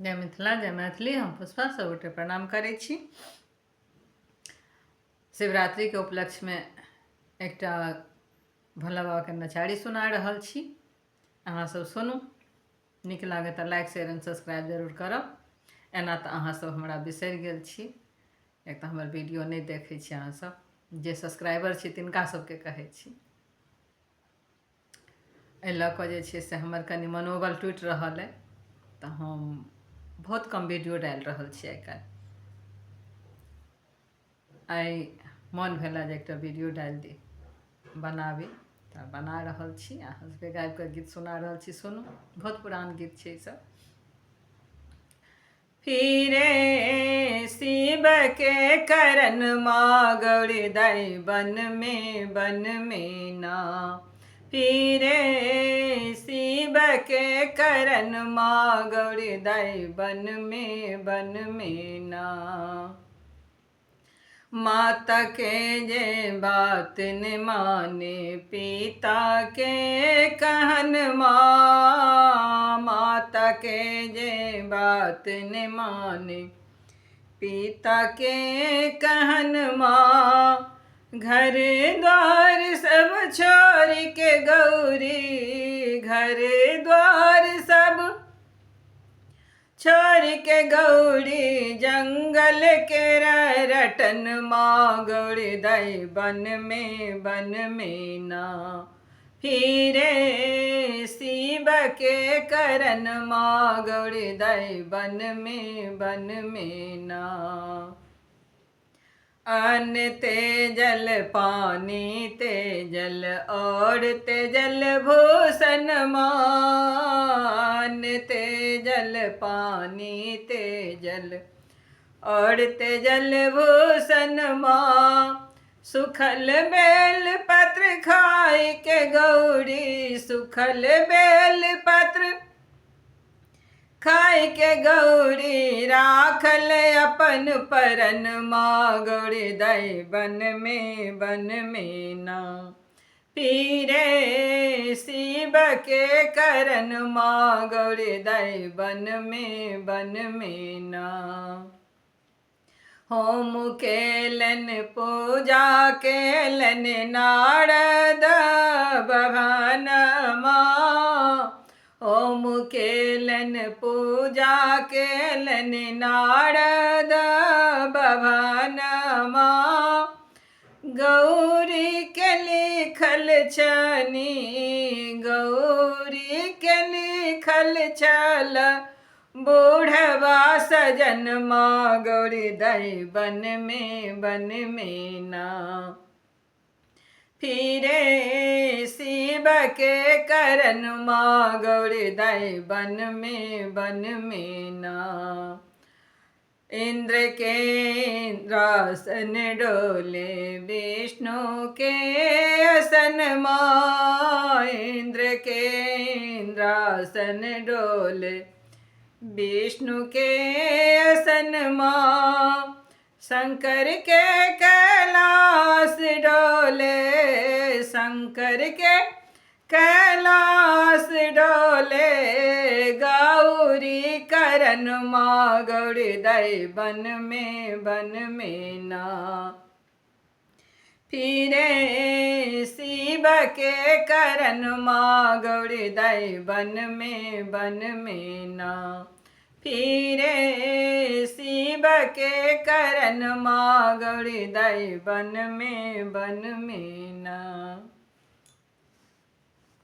जय मिथिला जय मैथिली। हम पुष्पा सबगोटे प्रणाम करै छी। शिवरात्रि के उपलक्ष्य में एकटा भोला बाबा के नचारी सुना रहल छी। अहाँ सब सुनू, नीक लागे तो लाइक शेयर एंड सब्सक्राइब जरूर करब। एना तो अहाँ सब हमरा बिसरि गेल छी, एक तो हमर वीडियो नहीं देखे छी। अहाँ सब जे सब्सक्राइबर छी तिनका सबके कहै छी। एहि लऽ कऽ जे छै से हमर कनि मनोबल टूटि रहल है, तो हम बहुत कम वीडियो डालि रहल छी। आइ मन भेला जे एकटा वीडियो डालि दी, बनाबी, तऽ बना रहल छी। अहाँ सबके गाबि कऽ गीत सुना रहल छी, सुनू। बहुत पुरान गीत छै ई सब। फिरे शिव के करन माँ गौरी दाई बन में ना। फिरे शिव के करन माँ गौरी दाई बन में ना। माता के जे बात न माने पिता के कहन माँ। माता के जे बात न माने पिता के कहन माँ। घर द्वार सब छोड़ के गौरी, घर द्वार सब छोड़ के गौरी जंगल के रटन माँ गौरी दाई बन में ना। फिरे शिव के करन माँ गौरी दाई बन में ना। अन्न तेजल पानी तेजल और तेजल भूषण माँ। अन्न तेजल पानी तेजल और तेजल भूषण माँ। सुखल बेल पत्र खाए के गौरी, सुखल बेल पत्र खाए के गौरी राखल अपन परन माँ गौरी दाई बन में ना। फिरे शिव के करन माँ गौरी दाई बन में ना। होम केलन पूजा केलन नारद भवन माँ। होम केलन पूजा केलन नारद भवन माँ। गौरी के लिखल छनी, गौरी के लिखल छल बूढ़वा सजन माँ गौरी दाई बन में ना। फिरे शिव के करन माँ गौरी दाई बन में ना। इंद्र के इंद्रासन डोले विष्णु के असन माँ। इंद्र के इंद्रासन डोले विष्णु के असन माँ। शंकर के कैलाश डोले, शंकर के कैलाश डोले गौरी करन माँ गौरी दाई बन में ना। फिरे शिव के करन माँ गौरी दाई बन में ना। फिरे शिव के करन माँ गौरी दाई बन में ना।